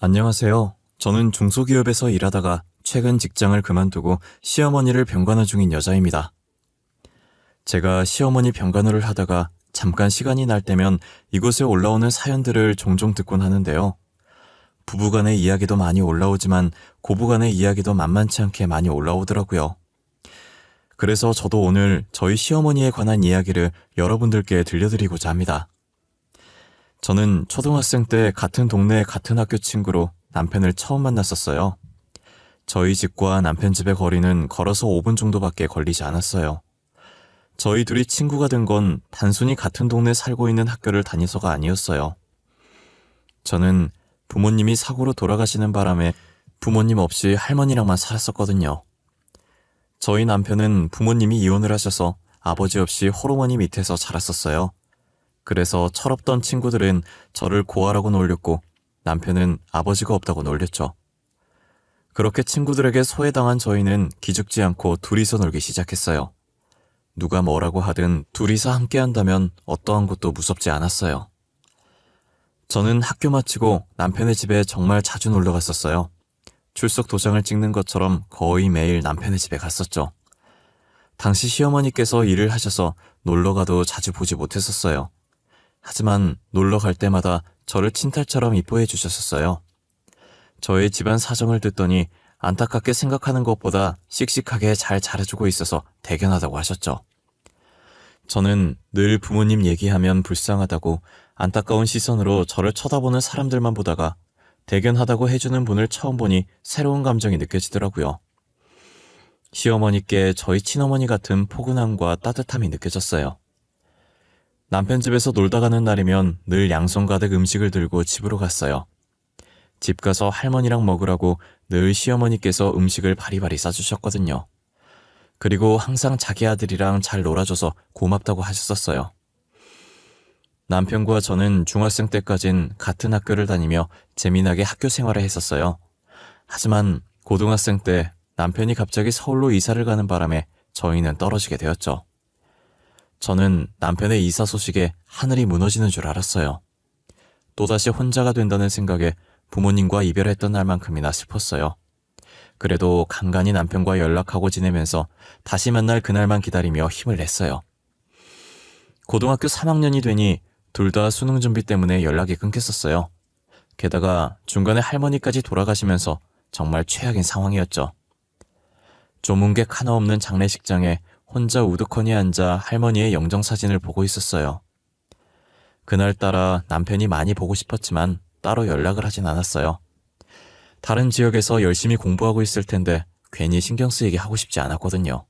안녕하세요. 저는 중소기업에서 일하다가 최근 직장을 그만두고 시어머니를 병간호 중인 여자입니다. 제가 시어머니 병간호를 하다가 잠깐 시간이 날 때면 이곳에 올라오는 사연들을 종종 듣곤 하는데요. 부부간의 이야기도 많이 올라오지만 고부간의 이야기도 만만치 않게 많이 올라오더라고요. 그래서 저도 오늘 저희 시어머니에 관한 이야기를 여러분들께 들려드리고자 합니다. 저는 초등학생 때 같은 동네 같은 학교 친구로 남편을 처음 만났었어요. 저희 집과 남편 집의 거리는 걸어서 5분 정도밖에 걸리지 않았어요. 저희 둘이 친구가 된 건 단순히 같은 동네에 살고 있는 학교를 다니서가 아니었어요. 저는 부모님이 사고로 돌아가시는 바람에 부모님 없이 할머니랑만 살았었거든요. 저희 남편은 부모님이 이혼을 하셔서 아버지 없이 호르머니 밑에서 자랐었어요. 그래서 철없던 친구들은 저를 고아라고 놀렸고 남편은 아버지가 없다고 놀렸죠. 그렇게 친구들에게 소외당한 저희는 기죽지 않고 둘이서 놀기 시작했어요. 누가 뭐라고 하든 둘이서 함께 한다면 어떠한 것도 무섭지 않았어요. 저는 학교 마치고 남편의 집에 정말 자주 놀러 갔었어요. 출석 도장을 찍는 것처럼 거의 매일 남편의 집에 갔었죠. 당시 시어머니께서 일을 하셔서 놀러 가도 자주 보지 못했었어요. 하지만 놀러 갈 때마다 저를 친딸처럼 이뻐해 주셨었어요. 저의 집안 사정을 듣더니 안타깝게 생각하는 것보다 씩씩하게 잘 잘해주고 있어서 대견하다고 하셨죠. 저는 늘 부모님 얘기하면 불쌍하다고 안타까운 시선으로 저를 쳐다보는 사람들만 보다가 대견하다고 해주는 분을 처음 보니 새로운 감정이 느껴지더라고요. 시어머니께 저희 친어머니 같은 포근함과 따뜻함이 느껴졌어요. 남편 집에서 놀다 가는 날이면 늘 양손 가득 음식을 들고 집으로 갔어요. 집 가서 할머니랑 먹으라고 늘 시어머니께서 음식을 바리바리 싸주셨거든요. 그리고 항상 자기 아들이랑 잘 놀아줘서 고맙다고 하셨었어요. 남편과 저는 중학생 때까진 같은 학교를 다니며 재미나게 학교 생활을 했었어요. 하지만 고등학생 때 남편이 갑자기 서울로 이사를 가는 바람에 저희는 떨어지게 되었죠. 저는 남편의 이사 소식에 하늘이 무너지는 줄 알았어요. 또다시 혼자가 된다는 생각에 부모님과 이별했던 날만큼이나 슬펐어요. 그래도 간간히 남편과 연락하고 지내면서 다시 만날 그날만 기다리며 힘을 냈어요. 고등학교 3학년이 되니 둘 다 수능 준비 때문에 연락이 끊겼었어요. 게다가 중간에 할머니까지 돌아가시면서 정말 최악인 상황이었죠. 조문객 하나 없는 장례식장에 혼자 우두커니 앉아 할머니의 영정사진을 보고 있었어요. 그날따라 남편이 많이 보고 싶었지만 따로 연락을 하진 않았어요. 다른 지역에서 열심히 공부하고 있을 텐데 괜히 신경 쓰이게 하고 싶지 않았거든요.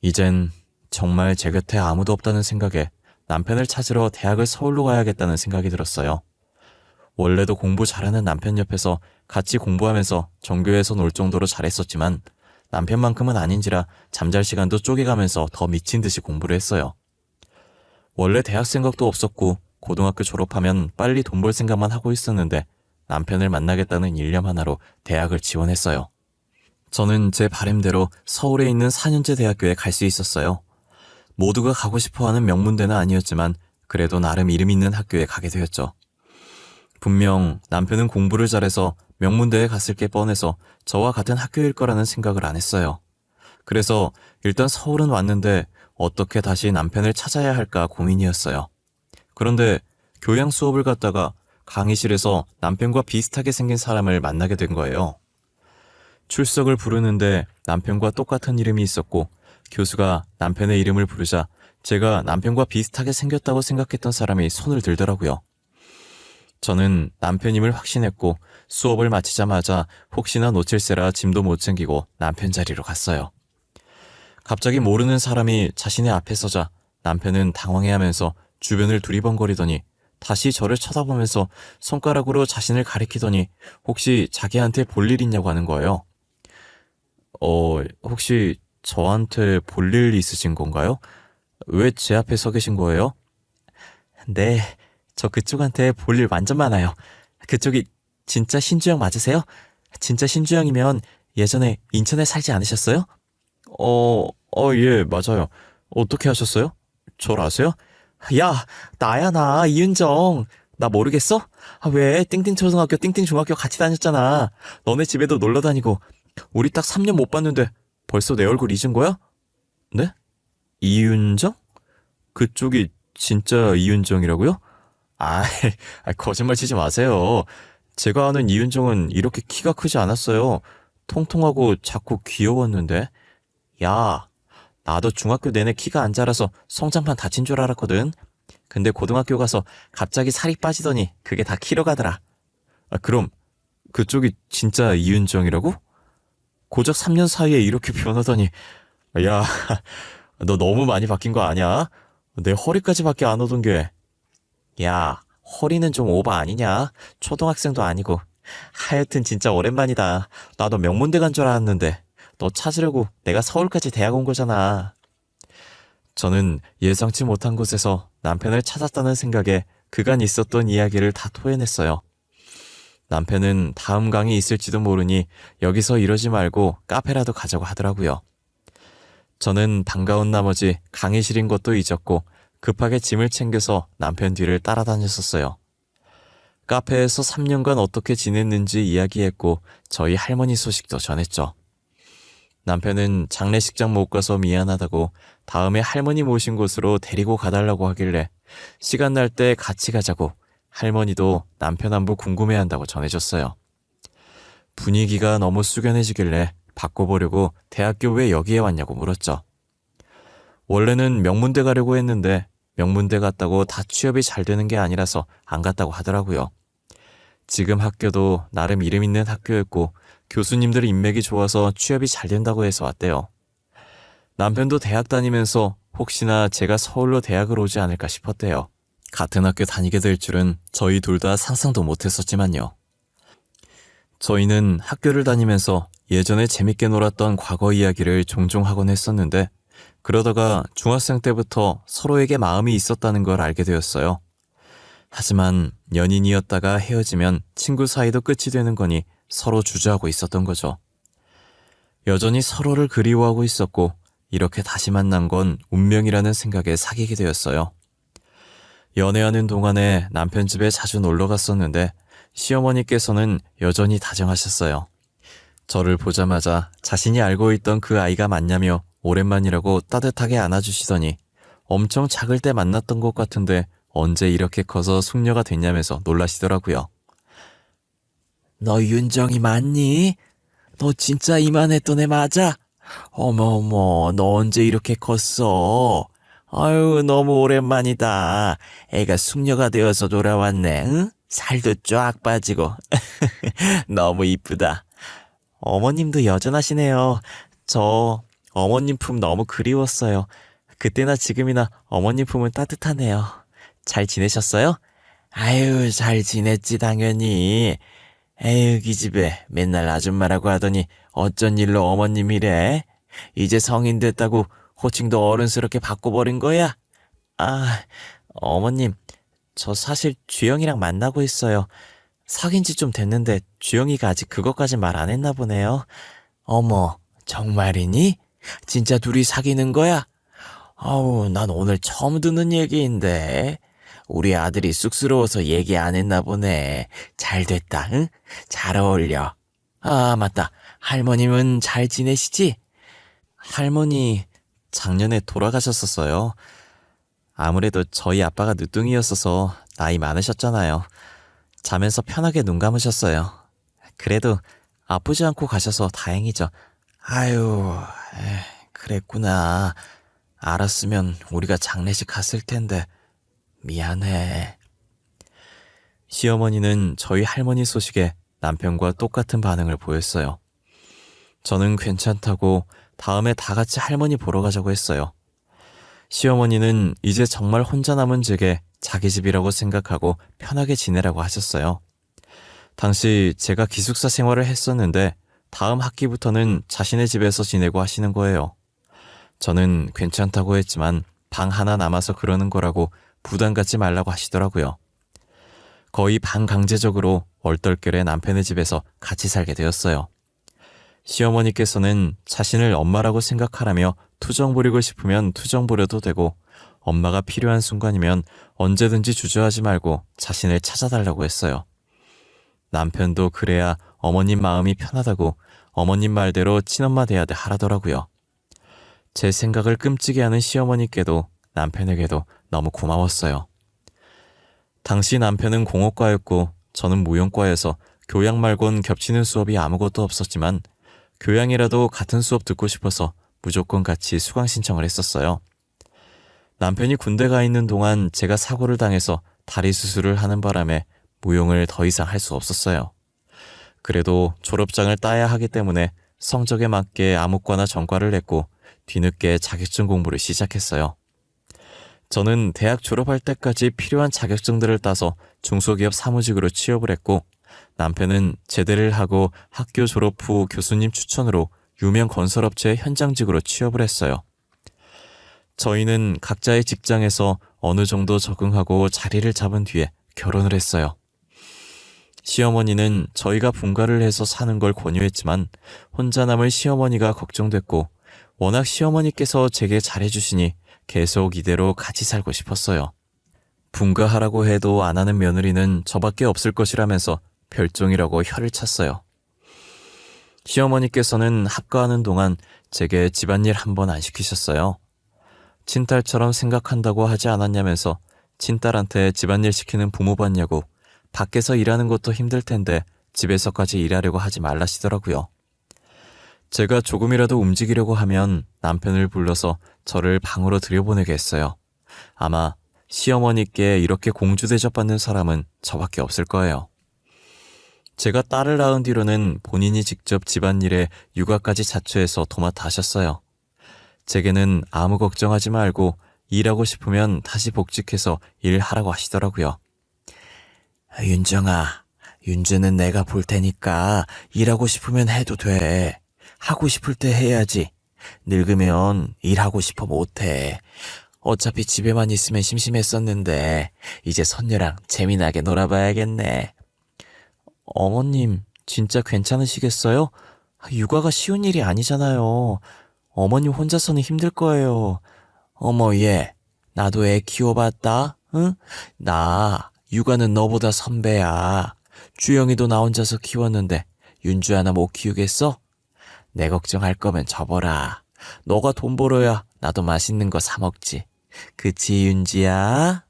이젠 정말 제 곁에 아무도 없다는 생각에 남편을 찾으러 대학을 서울로 가야겠다는 생각이 들었어요. 원래도 공부 잘하는 남편 옆에서 같이 공부하면서 전교에서 놀 정도로 잘했었지만 남편만큼은 아닌지라 잠잘 시간도 쪼개가면서 더 미친 듯이 공부를 했어요. 원래 대학 생각도 없었고 고등학교 졸업하면 빨리 돈 벌 생각만 하고 있었는데 남편을 만나겠다는 일념 하나로 대학을 지원했어요. 저는 제 바람대로 서울에 있는 4년제 대학교에 갈 수 있었어요. 모두가 가고 싶어하는 명문대는 아니었지만 그래도 나름 이름 있는 학교에 가게 되었죠. 분명 남편은 공부를 잘해서 명문대에 갔을 게 뻔해서 저와 같은 학교일 거라는 생각을 안 했어요. 그래서 일단 서울은 왔는데 어떻게 다시 남편을 찾아야 할까 고민이었어요. 그런데 교양 수업을 갔다가 강의실에서 남편과 비슷하게 생긴 사람을 만나게 된 거예요. 출석을 부르는데 남편과 똑같은 이름이 있었고 교수가 남편의 이름을 부르자 제가 남편과 비슷하게 생겼다고 생각했던 사람이 손을 들더라고요. 저는 남편임을 확신했고 수업을 마치자마자 혹시나 놓칠세라 짐도 못 챙기고 남편 자리로 갔어요. 갑자기 모르는 사람이 자신의 앞에 서자 남편은 당황해하면서 주변을 두리번거리더니 다시 저를 쳐다보면서 손가락으로 자신을 가리키더니 혹시 자기한테 볼 일 있냐고 하는 거예요. 혹시 저한테 볼 일 있으신 건가요? 왜 제 앞에 서 계신 거예요? 네, 저 그쪽한테 볼 일 완전 많아요. 그쪽이 진짜 신주영 맞으세요? 진짜 신주영이면 예전에 인천에 살지 않으셨어요? 예, 맞아요. 어떻게 하셨어요? 절 아세요? 야, 나야 나, 이은정. 나 모르겠어? 아, 왜? 띵띵 초등학교, 띵띵 중학교 같이 다녔잖아. 너네 집에도 놀러 다니고. 우리 딱 3년 못 봤는데 벌써 내 얼굴 잊은 거야? 네? 이윤정? 그쪽이 진짜 이윤정이라고요? 아, 거짓말 치지 마세요. 제가 아는 이윤정은 이렇게 키가 크지 않았어요. 통통하고 작고 귀여웠는데. 야, 나도 중학교 내내 키가 안 자라서 성장판 다친 줄 알았거든. 근데 고등학교 가서 갑자기 살이 빠지더니 그게 다 키로 가더라. 아, 그럼 그쪽이 진짜 이윤정이라고? 고작 3년 사이에 이렇게 변하다니. 야, 너 너무 많이 바뀐 거 아니야? 내 허리까지밖에 안 오던 게. 야, 허리는 좀 오버 아니냐? 초등학생도 아니고. 하여튼 진짜 오랜만이다. 나도 명문대 간 줄 알았는데 너 찾으려고 내가 서울까지 대학 온 거잖아. 저는 예상치 못한 곳에서 남편을 찾았다는 생각에 그간 있었던 이야기를 다 토해냈어요. 남편은 다음 강이 있을지도 모르니 여기서 이러지 말고 카페라도 가자고 하더라고요. 저는 반가운 나머지 강의실인 것도 잊었고 급하게 짐을 챙겨서 남편 뒤를 따라다녔었어요. 카페에서 3년간 어떻게 지냈는지 이야기했고 저희 할머니 소식도 전했죠. 남편은 장례식장 못 가서 미안하다고 다음에 할머니 모신 곳으로 데리고 가달라고 하길래 시간 날 때 같이 가자고 할머니도 남편 안부 궁금해한다고 전해줬어요. 분위기가 너무 숙연해지길래 바꿔보려고 대학교 왜 여기에 왔냐고 물었죠. 원래는 명문대 가려고 했는데 명문대 갔다고 다 취업이 잘 되는 게 아니라서 안 갔다고 하더라고요. 지금 학교도 나름 이름 있는 학교였고 교수님들 인맥이 좋아서 취업이 잘 된다고 해서 왔대요. 남편도 대학 다니면서 혹시나 제가 서울로 대학을 오지 않을까 싶었대요. 같은 학교 다니게 될 줄은 저희 둘 다 상상도 못했었지만요. 저희는 학교를 다니면서 예전에 재밌게 놀았던 과거 이야기를 종종 하곤 했었는데 그러다가 중학생 때부터 서로에게 마음이 있었다는 걸 알게 되었어요. 하지만 연인이었다가 헤어지면 친구 사이도 끝이 되는 거니 서로 주저하고 있었던 거죠. 여전히 서로를 그리워하고 있었고 이렇게 다시 만난 건 운명이라는 생각에 사귀게 되었어요. 연애하는 동안에 남편 집에 자주 놀러 갔었는데 시어머니께서는 여전히 다정하셨어요. 저를 보자마자 자신이 알고 있던 그 아이가 맞냐며 오랜만이라고 따뜻하게 안아주시더니 엄청 작을 때 만났던 것 같은데 언제 이렇게 커서 숙녀가 됐냐면서 놀라시더라고요. 너 윤정이 맞니? 너 진짜 이만했던 애 맞아? 어머어머, 너 언제 이렇게 컸어? 아유, 너무 오랜만이다. 애가 숙녀가 되어서 돌아왔네, 응? 살도 쫙 빠지고. 너무 이쁘다. 어머님도 여전하시네요. 저 어머님 품 너무 그리웠어요. 그때나 지금이나 어머님 품은 따뜻하네요. 잘 지내셨어요? 아유, 잘 지냈지 당연히. 에휴, 기집애 맨날 아줌마라고 하더니 어쩐 일로 어머님이래? 이제 성인 됐다고 호칭도 어른스럽게 바꿔버린 거야? 아, 어머님, 저 사실 주영이랑 만나고 있어요. 사귄 지 좀 됐는데 주영이가 아직 그것까진 말 안 했나 보네요. 어머, 정말이니? 진짜 둘이 사귀는 거야? 아우, 난 오늘 처음 듣는 얘기인데. 우리 아들이 쑥스러워서 얘기 안 했나 보네. 잘 됐다, 응? 잘 어울려. 아, 맞다. 할머님은 잘 지내시지? 할머니, 작년에 돌아가셨었어요. 아무래도 저희 아빠가 늦둥이였어서 나이 많으셨잖아요. 자면서 편하게 눈 감으셨어요. 그래도 아프지 않고 가셔서 다행이죠. 아유, 그랬구나. 알았으면 우리가 장례식 갔을 텐데 미안해. 시어머니는 저희 할머니 소식에 남편과 똑같은 반응을 보였어요. 저는 괜찮다고 다음에 다 같이 할머니 보러 가자고 했어요. 시어머니는 이제 정말 혼자 남은 제게 자기 집이라고 생각하고 편하게 지내라고 하셨어요. 당시 제가 기숙사 생활을 했었는데 다음 학기부터는 자신의 집에서 지내고 하시는 거예요. 저는 괜찮다고 했지만 방 하나 남아서 그러는 거라고 부담 갖지 말라고 하시더라고요. 거의 반강제적으로 얼떨결에 남편의 집에서 같이 살게 되었어요. 시어머니께서는 자신을 엄마라고 생각하라며 투정 부리고 싶으면 투정 부려도 되고 엄마가 필요한 순간이면 언제든지 주저하지 말고 자신을 찾아달라고 했어요. 남편도 그래야 어머님 마음이 편하다고 어머님 말대로 친엄마 돼야 돼 하라더라고요. 제 생각을 끔찍이 하는 시어머니께도 남편에게도 너무 고마웠어요. 당시 남편은 공업과였고 저는 무용과여서 교양 말곤 겹치는 수업이 아무것도 없었지만 교양이라도 같은 수업 듣고 싶어서 무조건 같이 수강 신청을 했었어요. 남편이 군대 가 있는 동안 제가 사고를 당해서 다리 수술을 하는 바람에 무용을 더 이상 할 수 없었어요. 그래도 졸업장을 따야 하기 때문에 성적에 맞게 암흑과나 전과를 냈고 뒤늦게 자격증 공부를 시작했어요. 저는 대학 졸업할 때까지 필요한 자격증들을 따서 중소기업 사무직으로 취업을 했고 남편은 제대를 하고 학교 졸업 후 교수님 추천으로 유명 건설업체 현장직으로 취업을 했어요. 저희는 각자의 직장에서 어느 정도 적응하고 자리를 잡은 뒤에 결혼을 했어요. 시어머니는 저희가 분가를 해서 사는 걸 권유했지만 혼자 남을 시어머니가 걱정됐고 워낙 시어머니께서 제게 잘해주시니 계속 이대로 같이 살고 싶었어요. 분가하라고 해도 안 하는 며느리는 저밖에 없을 것이라면서 별종이라고 혀를 찼어요. 시어머니께서는 합가하는 동안 제게 집안일 한 번 안 시키셨어요. 친딸처럼 생각한다고 하지 않았냐면서 친딸한테 집안일 시키는 부모 봤냐고 밖에서 일하는 것도 힘들 텐데 집에서까지 일하려고 하지 말라시더라고요. 제가 조금이라도 움직이려고 하면 남편을 불러서 저를 방으로 들여보내게 했어요. 아마 시어머니께 이렇게 공주 대접받는 사람은 저밖에 없을 거예요. 제가 딸을 낳은 뒤로는 본인이 직접 집안일에 육아까지 자처해서 도맡아 하셨어요. 제게는 아무 걱정하지 말고 일하고 싶으면 다시 복직해서 일하라고 하시더라고요. 윤정아, 윤주는 내가 볼 테니까 일하고 싶으면 해도 돼. 하고 싶을 때 해야지. 늙으면 일하고 싶어 못해. 어차피 집에만 있으면 심심했었는데 이제 손녀랑 재미나게 놀아봐야겠네. 어머님, 진짜 괜찮으시겠어요? 육아가 쉬운 일이 아니잖아요. 어머님 혼자서는 힘들 거예요. 어머 얘, 나도 애 키워봤다, 응? 나 육아는 너보다 선배야. 주영이도 나 혼자서 키웠는데 윤주 하나 못 키우겠어? 내 걱정할 거면 접어라. 너가 돈 벌어야 나도 맛있는 거 사 먹지. 그치 윤지야?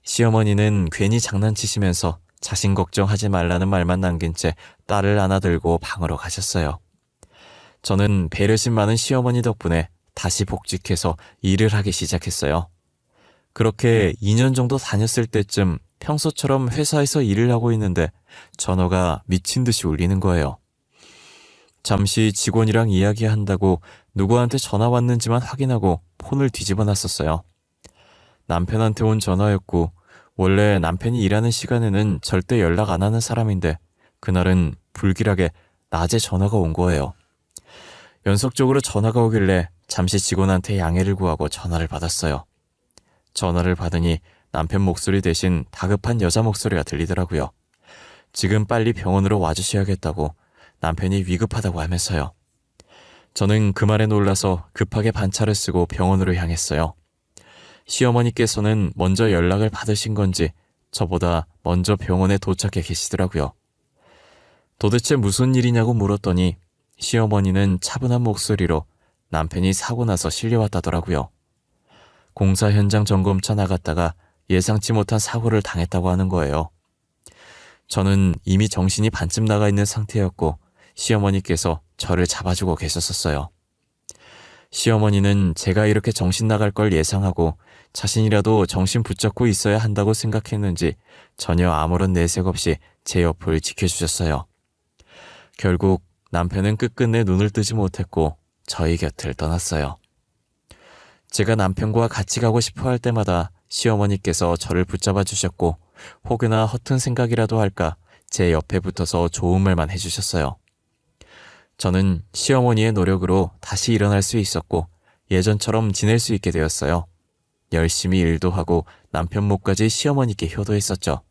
시어머니는 괜히 장난치시면서 자신 걱정하지 말라는 말만 남긴 채 딸을 안아들고 방으로 가셨어요. 저는 배려심 많은 시어머니 덕분에 다시 복직해서 일을 하기 시작했어요. 그렇게 2년 정도 다녔을 때쯤 평소처럼 회사에서 일을 하고 있는데 전화가 미친 듯이 울리는 거예요. 잠시 직원이랑 이야기한다고 누구한테 전화 왔는지만 확인하고 폰을 뒤집어 놨었어요. 남편한테 온 전화였고 원래 남편이 일하는 시간에는 절대 연락 안 하는 사람인데 그날은 불길하게 낮에 전화가 온 거예요. 연속적으로 전화가 오길래 잠시 직원한테 양해를 구하고 전화를 받았어요. 전화를 받으니 남편 목소리 대신 다급한 여자 목소리가 들리더라고요. 지금 빨리 병원으로 와주셔야겠다고, 남편이 위급하다고 하면서요. 저는 그 말에 놀라서 급하게 반차를 쓰고 병원으로 향했어요. 시어머니께서는 먼저 연락을 받으신 건지 저보다 먼저 병원에 도착해 계시더라고요. 도대체 무슨 일이냐고 물었더니 시어머니는 차분한 목소리로 남편이 사고 나서 실려왔다더라고요. 공사 현장 점검차 나갔다가 예상치 못한 사고를 당했다고 하는 거예요. 저는 이미 정신이 반쯤 나가 있는 상태였고 시어머니께서 저를 잡아주고 계셨었어요. 시어머니는 제가 이렇게 정신 나갈 걸 예상하고 자신이라도 정신 붙잡고 있어야 한다고 생각했는지 전혀 아무런 내색 없이 제 옆을 지켜주셨어요. 결국 남편은 끝끝내 눈을 뜨지 못했고 저희 곁을 떠났어요. 제가 남편과 같이 가고 싶어 할 때마다 시어머니께서 저를 붙잡아 주셨고 혹여나 허튼 생각이라도 할까 제 옆에 붙어서 좋은 말만 해주셨어요. 저는 시어머니의 노력으로 다시 일어날 수 있었고 예전처럼 지낼 수 있게 되었어요. 열심히 일도 하고 남편 몫까지 시어머니께 효도했었죠.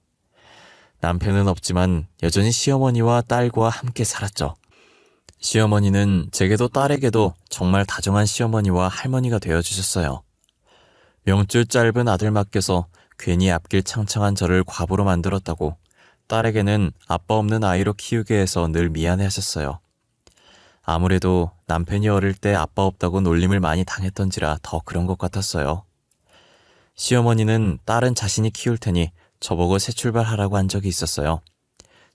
남편은 없지만 여전히 시어머니와 딸과 함께 살았죠. 시어머니는 제게도 딸에게도 정말 다정한 시어머니와 할머니가 되어주셨어요. 명줄 짧은 아들 맡겨서 괜히 앞길 창창한 저를 과부로 만들었다고 딸에게는 아빠 없는 아이로 키우게 해서 늘 미안해하셨어요. 아무래도 남편이 어릴 때 아빠 없다고 놀림을 많이 당했던지라 더 그런 것 같았어요. 시어머니는 딸은 자신이 키울 테니 저보고 새 출발하라고 한 적이 있었어요.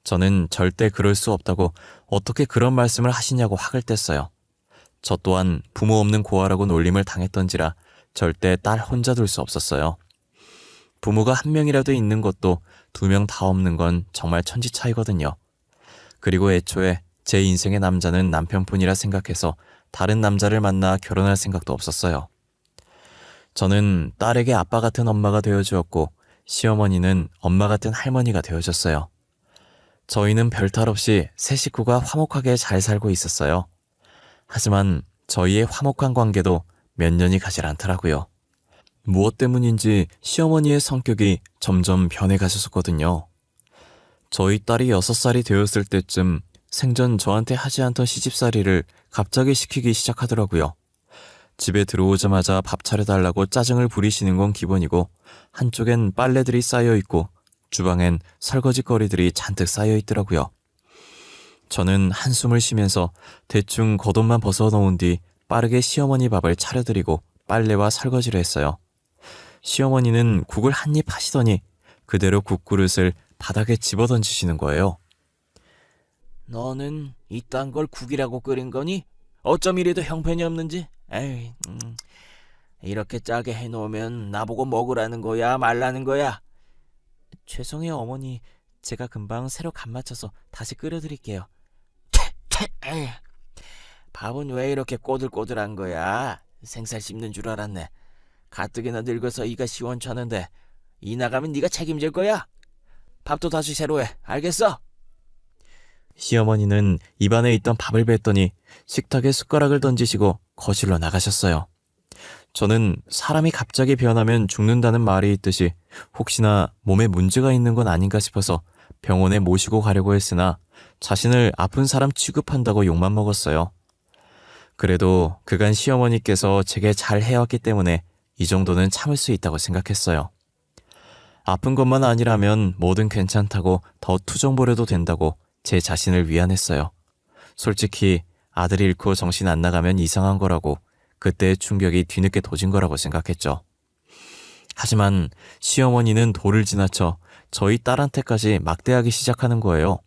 저는 절대 그럴 수 없다고 어떻게 그런 말씀을 하시냐고 학을 뗐어요. 저 또한 부모 없는 고아라고 놀림을 당했던지라 절대 딸 혼자 둘 수 없었어요. 부모가 한 명이라도 있는 것도 2명 다 없는 건 정말 천지 차이거든요. 그리고 애초에 제 인생의 남자는 남편뿐이라 생각해서 다른 남자를 만나 결혼할 생각도 없었어요. 저는 딸에게 아빠 같은 엄마가 되어주었고 시어머니는 엄마 같은 할머니가 되어줬어요. 저희는 별탈 없이 세 식구가 화목하게 잘 살고 있었어요. 하지만 저희의 화목한 관계도 몇 년이 가질 않더라고요. 무엇 때문인지 시어머니의 성격이 점점 변해가셨었거든요. 저희 딸이 6살이 되었을 때쯤 생전 저한테 하지 않던 시집살이를 갑자기 시키기 시작하더라고요. 집에 들어오자마자 밥 차려달라고 짜증을 부리시는 건 기본이고 한쪽엔 빨래들이 쌓여있고 주방엔 설거지거리들이 잔뜩 쌓여있더라고요. 저는 한숨을 쉬면서 대충 겉옷만 벗어놓은 뒤 빠르게 시어머니 밥을 차려드리고 빨래와 설거지를 했어요. 시어머니는 국을 한 입 하시더니 그대로 국그릇을 바닥에 집어던지시는 거예요. 너는 이딴 걸 국이라고 끓인 거니? 어쩜 이래도 형편이 없는지? 에이, 이렇게 짜게 해놓으면 나보고 먹으라는 거야, 말라는 거야? 죄송해요 어머니, 제가 금방 새로 간 맞춰서 다시 끓여드릴게요. 에이, 밥은 왜 이렇게 꼬들꼬들한 거야? 생살 씹는 줄 알았네. 가뜩이나 늙어서 이가 시원찮은데 이 나가면 네가 책임질 거야? 밥도 다시 새로 해, 알겠어? 시어머니는 입안에 있던 밥을 뱉더니 식탁에 숟가락을 던지시고 거실로 나가셨어요. 저는 사람이 갑자기 변하면 죽는다는 말이 있듯이 혹시나 몸에 문제가 있는 건 아닌가 싶어서 병원에 모시고 가려고 했으나 자신을 아픈 사람 취급한다고 욕만 먹었어요. 그래도 그간 시어머니께서 제게 잘 해왔기 때문에 이 정도는 참을 수 있다고 생각했어요. 아픈 것만 아니라면 뭐든 괜찮다고 더 투정 부려도 된다고 제 자신을 위안했어요. 솔직히 아들 잃고 정신 안 나가면 이상한 거라고 그때의 충격이 뒤늦게 도진 거라고 생각했죠. 하지만 시어머니는 도를 지나쳐 저희 딸한테까지 막대하기 시작하는 거예요.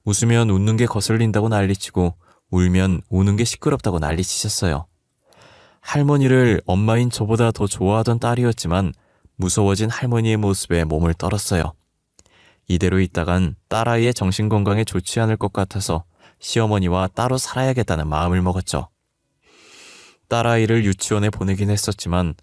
웃으면 웃는 게 거슬린다고 난리치고 울면 우는 게 시끄럽다고 난리치셨어요. 할머니를 엄마인 저보다 더 좋아하던 딸이었지만 무서워진 할머니의 모습에 몸을 떨었어요. 이대로 있다간 딸아이의 정신건강에 좋지 않을 것 같아서 시어머니와 따로 살아야겠다는 마음을 먹었죠. 딸아이를 유치원에 보내긴 했었지만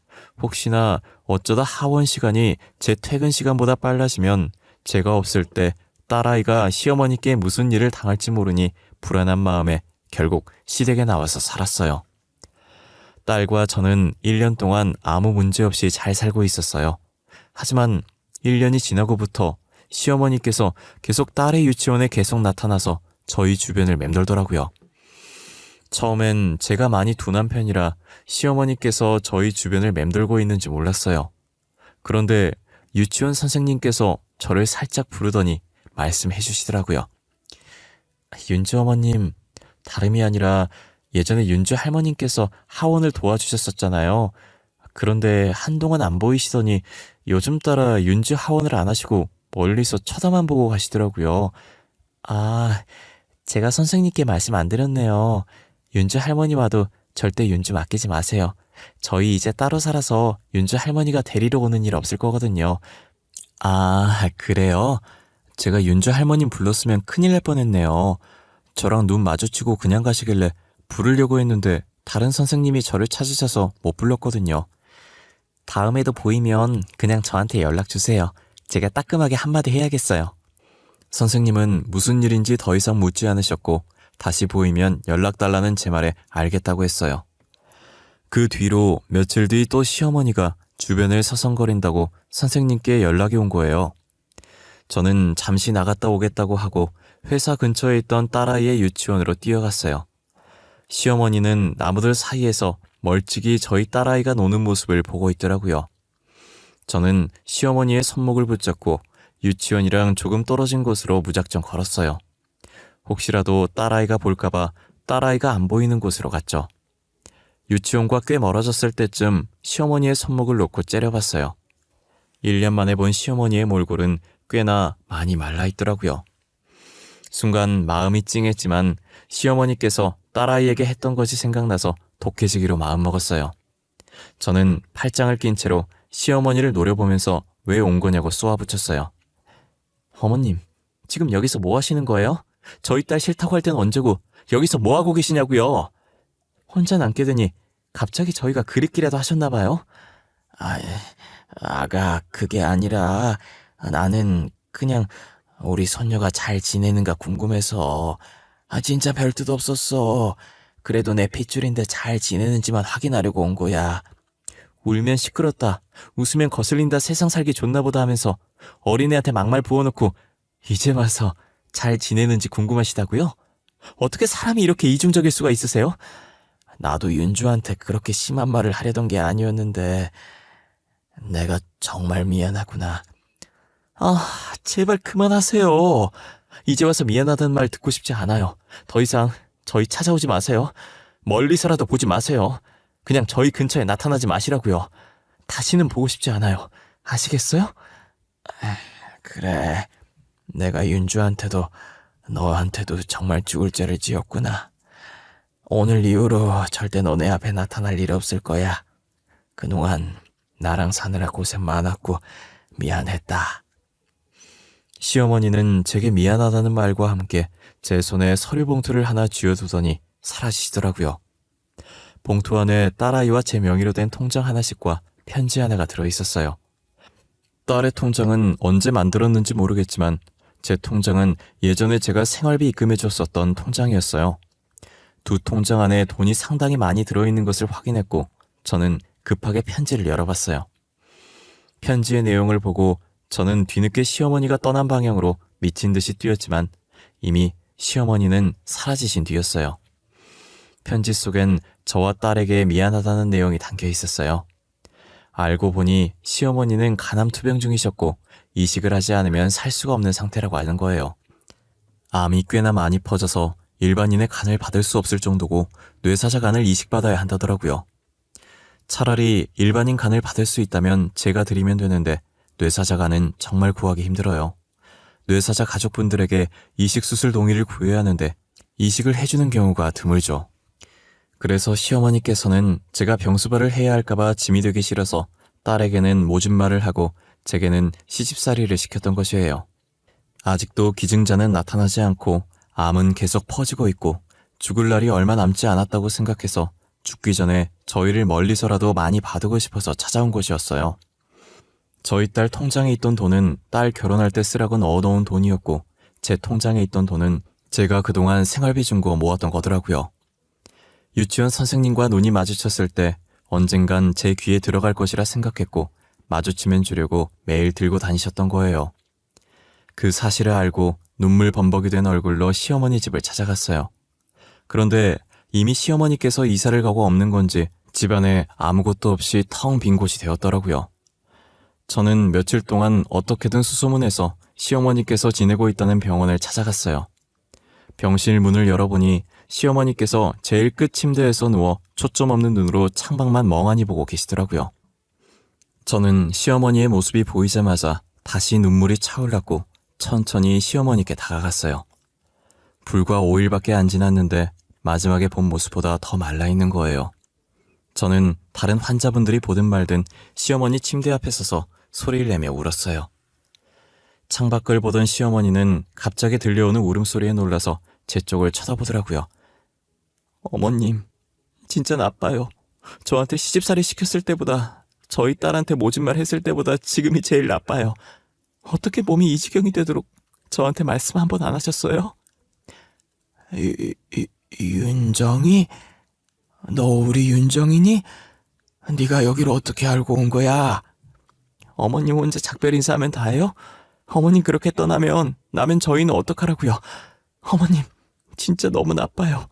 혹시나 어쩌다 하원 시간이 제 퇴근 시간보다 빨라지면 제가 없을 때 딸아이가 시어머니께 무슨 일을 당할지 모르니 불안한 마음에 결국 시댁에 나와서 살았어요. 딸과 저는 1년 동안 아무 문제 없이 잘 살고 있었어요. 하지만 1년이 지나고부터 시어머니께서 계속 딸의 유치원에 계속 나타나서 저희 주변을 맴돌더라고요. 처음엔 제가 많이 둔한 편이라 시어머니께서 저희 주변을 맴돌고 있는지 몰랐어요. 그런데 유치원 선생님께서 저를 살짝 부르더니 말씀해 주시더라고요. 윤주 어머님, 다름이 아니라 예전에 윤주 할머님께서 하원을 도와주셨었잖아요. 그런데 한동안 안 보이시더니 요즘 따라 윤주 하원을 안 하시고 멀리서 쳐다만 보고 가시더라고요. 아, 제가 선생님께 말씀 안 드렸네요. 윤주 할머니 와도 절대 윤주 맡기지 마세요. 저희 이제 따로 살아서 윤주 할머니가 데리러 오는 일 없을 거거든요. 아, 그래요? 제가 윤주 할머님 불렀으면 큰일 날 뻔했네요. 저랑 눈 마주치고 그냥 가시길래 부르려고 했는데 다른 선생님이 저를 찾으셔서 못 불렀거든요. 다음에도 보이면 그냥 저한테 연락 주세요. 제가 따끔하게 한마디 해야겠어요. 선생님은 무슨 일인지 더 이상 묻지 않으셨고 다시 보이면 연락달라는 제 말에 알겠다고 했어요. 그 뒤로 며칠 뒤 또 시어머니가 주변을 서성거린다고 선생님께 연락이 온 거예요. 저는 잠시 나갔다 오겠다고 하고 회사 근처에 있던 딸아이의 유치원으로 뛰어갔어요. 시어머니는 나무들 사이에서 멀찍이 저희 딸아이가 노는 모습을 보고 있더라고요. 저는 시어머니의 손목을 붙잡고 유치원이랑 조금 떨어진 곳으로 무작정 걸었어요. 혹시라도 딸아이가 볼까봐 딸아이가 안 보이는 곳으로 갔죠. 유치원과 꽤 멀어졌을 때쯤 시어머니의 손목을 놓고 째려봤어요. 1년 만에 본 시어머니의 몰골은 꽤나 많이 말라있더라고요. 순간 마음이 찡했지만 시어머니께서 딸아이에게 했던 것이 생각나서 독해지기로 마음먹었어요. 저는 팔짱을 낀 채로 시어머니를 노려보면서 왜 온 거냐고 쏘아붙였어요. 어머님, 지금 여기서 뭐 하시는 거예요? 저희 딸 싫다고 할 땐 언제고 여기서 뭐 하고 계시냐고요? 혼자 남게 되니 갑자기 저희가 그립기라도 하셨나 봐요? 아가, 그게 아니라 나는 그냥 우리 손녀가 잘 지내는가 궁금해서. 진짜 별 뜻 없었어. 그래도 내 핏줄인데 잘 지내는지만 확인하려고 온 거야. 울면 시끄럽다, 웃으면 거슬린다, 세상 살기 좋나 보다 하면서 어린애한테 막말 부어놓고 이제 와서 잘 지내는지 궁금하시다고요? 어떻게 사람이 이렇게 이중적일 수가 있으세요? 나도 윤주한테 그렇게 심한 말을 하려던 게 아니었는데 내가 정말 미안하구나. 제발 그만하세요. 이제 와서 미안하다는 말 듣고 싶지 않아요. 더 이상 저희 찾아오지 마세요. 멀리서라도 보지 마세요. 그냥 저희 근처에 나타나지 마시라고요. 다시는 보고 싶지 않아요. 아시겠어요? 그래, 내가 윤주한테도 너한테도 정말 죽을 죄를 지었구나. 오늘 이후로 절대 너네 앞에 나타날 일 없을 거야. 그동안 나랑 사느라 고생 많았고 미안했다. 시어머니는 제게 미안하다는 말과 함께 제 손에 서류 봉투를 하나 쥐어두더니 사라지시더라고요. 봉투 안에 딸아이와 제 명의로 된 통장 하나씩과 편지 하나가 들어있었어요. 딸의 통장은 언제 만들었는지 모르겠지만 제 통장은 예전에 제가 생활비 입금해줬었던 통장이었어요. 두 통장 안에 돈이 상당히 많이 들어있는 것을 확인했고 저는 급하게 편지를 열어봤어요. 편지의 내용을 보고 저는 뒤늦게 시어머니가 떠난 방향으로 미친 듯이 뛰었지만 이미 시어머니는 사라지신 뒤였어요. 편지 속엔 저와 딸에게 미안하다는 내용이 담겨 있었어요. 알고 보니 시어머니는 간암투병 중이셨고 이식을 하지 않으면 살 수가 없는 상태라고 아는 거예요. 암이 꽤나 많이 퍼져서 일반인의 간을 받을 수 없을 정도고 뇌사자 간을 이식받아야 한다더라고요. 차라리 일반인 간을 받을 수 있다면 제가 드리면 되는데 뇌사자 간은 정말 구하기 힘들어요. 뇌사자 가족분들에게 이식 수술 동의를 구해야 하는데 이식을 해주는 경우가 드물죠. 그래서 시어머니께서는 제가 병수발을 해야 할까봐 짐이 되기 싫어서 딸에게는 모진 말을 하고 제게는 시집살이를 시켰던 것이에요. 아직도 기증자는 나타나지 않고 암은 계속 퍼지고 있고 죽을 날이 얼마 남지 않았다고 생각해서 죽기 전에 저희를 멀리서라도 많이 봐두고 싶어서 찾아온 것이었어요. 저희 딸 통장에 있던 돈은 딸 결혼할 때 쓰라고 넣어놓은 돈이었고 제 통장에 있던 돈은 제가 그동안 생활비 준 거 모았던 거더라고요. 유치원 선생님과 눈이 마주쳤을 때 언젠간 제 귀에 들어갈 것이라 생각했고 마주치면 주려고 매일 들고 다니셨던 거예요. 그 사실을 알고 눈물 범벅이 된 얼굴로 시어머니 집을 찾아갔어요. 그런데 이미 시어머니께서 이사를 가고 없는 건지 집안에 아무것도 없이 텅 빈 곳이 되었더라고요. 저는 며칠 동안 어떻게든 수소문해서 시어머니께서 지내고 있다는 병원을 찾아갔어요. 병실 문을 열어보니 시어머니께서 제일 끝 침대에서 누워 초점 없는 눈으로 창밖만 멍하니 보고 계시더라고요. 저는 시어머니의 모습이 보이자마자 다시 눈물이 차올랐고 천천히 시어머니께 다가갔어요. 불과 5일밖에 안 지났는데 마지막에 본 모습보다 더 말라있는 거예요. 저는 다른 환자분들이 보든 말든 시어머니 침대 앞에 서서 소리를 내며 울었어요. 창밖을 보던 시어머니는 갑자기 들려오는 울음소리에 놀라서 제 쪽을 쳐다보더라고요. 어머님, 진짜 나빠요. 저한테 시집살이 시켰을 때보다 저희 딸한테 모진 말 했을 때보다 지금이 제일 나빠요. 어떻게 몸이 이 지경이 되도록 저한테 말씀 한 번 안 하셨어요? 윤정이? 너 우리 윤정이니? 네가 여기로 어떻게 알고 온 거야? 어머님 혼자 작별 인사하면 다해요? 어머님 그렇게 떠나면 나면 저희는 어떡하라고요? 어머님 진짜 너무 나빠요.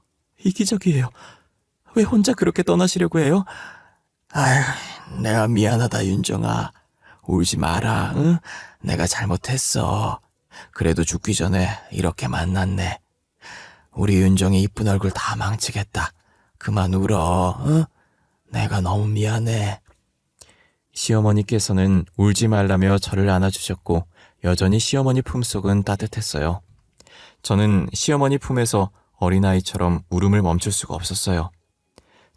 이기적이에요. 왜 혼자 그렇게 떠나시려고 해요? 아휴, 내가 미안하다, 윤정아. 울지 마라, 응? 내가 잘못했어. 그래도 죽기 전에 이렇게 만났네. 우리 윤정이 이쁜 얼굴 다 망치겠다. 그만 울어, 응? 내가 너무 미안해. 시어머니께서는 울지 말라며 저를 안아주셨고 여전히 시어머니 품속은 따뜻했어요. 저는 시어머니 품에서 어린아이처럼 울음을 멈출 수가 없었어요.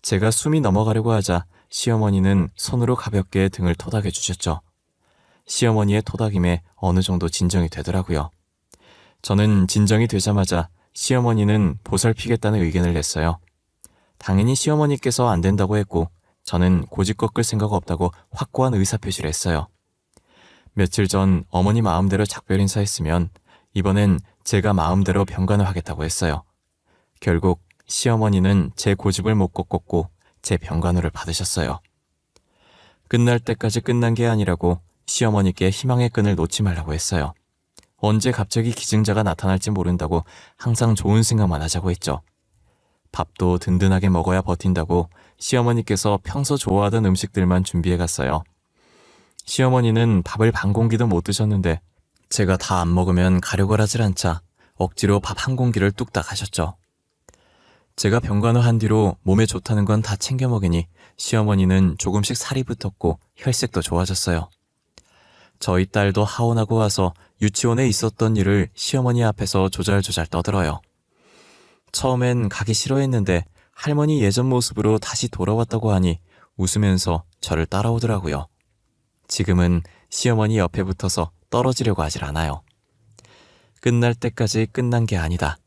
제가 숨이 넘어가려고 하자 시어머니는 손으로 가볍게 등을 토닥여 주셨죠. 시어머니의 토닥임에 어느 정도 진정이 되더라고요. 저는 진정이 되자마자 시어머니는 보살피겠다는 의견을 냈어요. 당연히 시어머니께서 안 된다고 했고 저는 고집 꺾을 생각 없다고 확고한 의사표시를 했어요. 며칠 전 어머니 마음대로 작별 인사했으면 이번엔 제가 마음대로 병간을 하겠다고 했어요. 결국 시어머니는 제 고집을 못 꺾었고 제 병간호를 받으셨어요. 끝날 때까지 끝난 게 아니라고 시어머니께 희망의 끈을 놓지 말라고 했어요. 언제 갑자기 기증자가 나타날지 모른다고 항상 좋은 생각만 하자고 했죠. 밥도 든든하게 먹어야 버틴다고 시어머니께서 평소 좋아하던 음식들만 준비해 갔어요. 시어머니는 밥을 반 공기도 못 드셨는데 제가 다 안 먹으면 가려고 하질 않자 억지로 밥 한 공기를 뚝딱 하셨죠. 제가 병간호 한 뒤로 몸에 좋다는 건 다 챙겨 먹이니 시어머니는 조금씩 살이 붙었고 혈색도 좋아졌어요. 저희 딸도 하원하고 와서 유치원에 있었던 일을 시어머니 앞에서 조잘조잘 떠들어요. 처음엔 가기 싫어했는데 할머니 예전 모습으로 다시 돌아왔다고 하니 웃으면서 저를 따라오더라고요. 지금은 시어머니 옆에 붙어서 떨어지려고 하질 않아요. 끝날 때까지 끝난 게 아니다.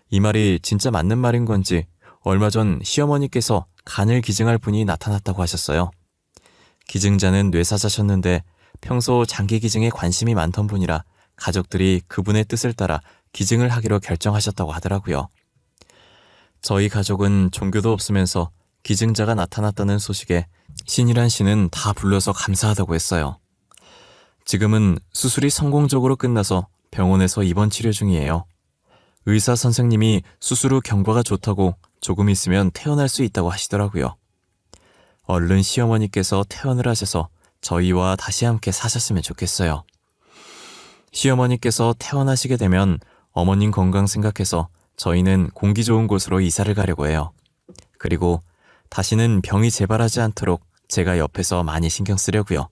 이 말이 진짜 맞는 말인 건지 얼마 전 시어머니께서 간을 기증할 분이 나타났다고 하셨어요. 기증자는 뇌사자셨는데 평소 장기 기증에 관심이 많던 분이라 가족들이 그분의 뜻을 따라 기증을 하기로 결정하셨다고 하더라고요. 저희 가족은 종교도 없으면서 기증자가 나타났다는 소식에 신이란 신은 다 불러서 감사하다고 했어요. 지금은 수술이 성공적으로 끝나서 병원에서 입원 치료 중이에요. 의사 선생님이 수술 후 경과가 좋다고 조금 있으면 퇴원할 수 있다고 하시더라고요. 얼른 시어머니께서 퇴원을 하셔서 저희와 다시 함께 사셨으면 좋겠어요. 시어머니께서 퇴원하시게 되면 어머님 건강 생각해서 저희는 공기 좋은 곳으로 이사를 가려고 해요. 그리고 다시는 병이 재발하지 않도록 제가 옆에서 많이 신경 쓰려고요.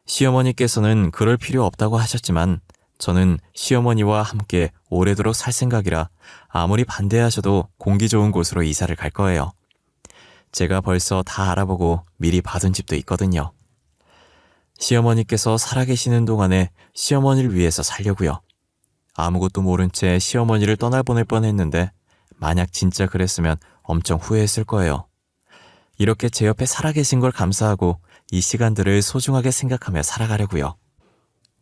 시어머니께서는 그럴 필요 없다고 하셨지만 저는 시어머니와 함께 오래도록 살 생각이라 아무리 반대하셔도 공기 좋은 곳으로 이사를 갈 거예요. 제가 벌써 다 알아보고 미리 받은 집도 있거든요. 시어머니께서 살아계시는 동안에 시어머니를 위해서 살려고요. 아무것도 모른 채 시어머니를 떠나보낼 뻔했는데 만약 진짜 그랬으면 엄청 후회했을 거예요. 이렇게 제 옆에 살아계신 걸 감사하고 이 시간들을 소중하게 생각하며 살아가려고요.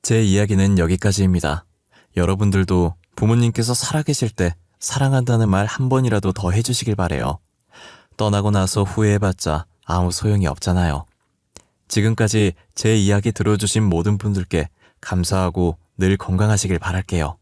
제 이야기는 여기까지입니다. 여러분들도 부모님께서 살아계실 때 사랑한다는 말 한 번이라도 더 해주시길 바래요. 떠나고 나서 후회해봤자 아무 소용이 없잖아요. 지금까지 제 이야기 들어주신 모든 분들께 감사하고 늘 건강하시길 바랄게요.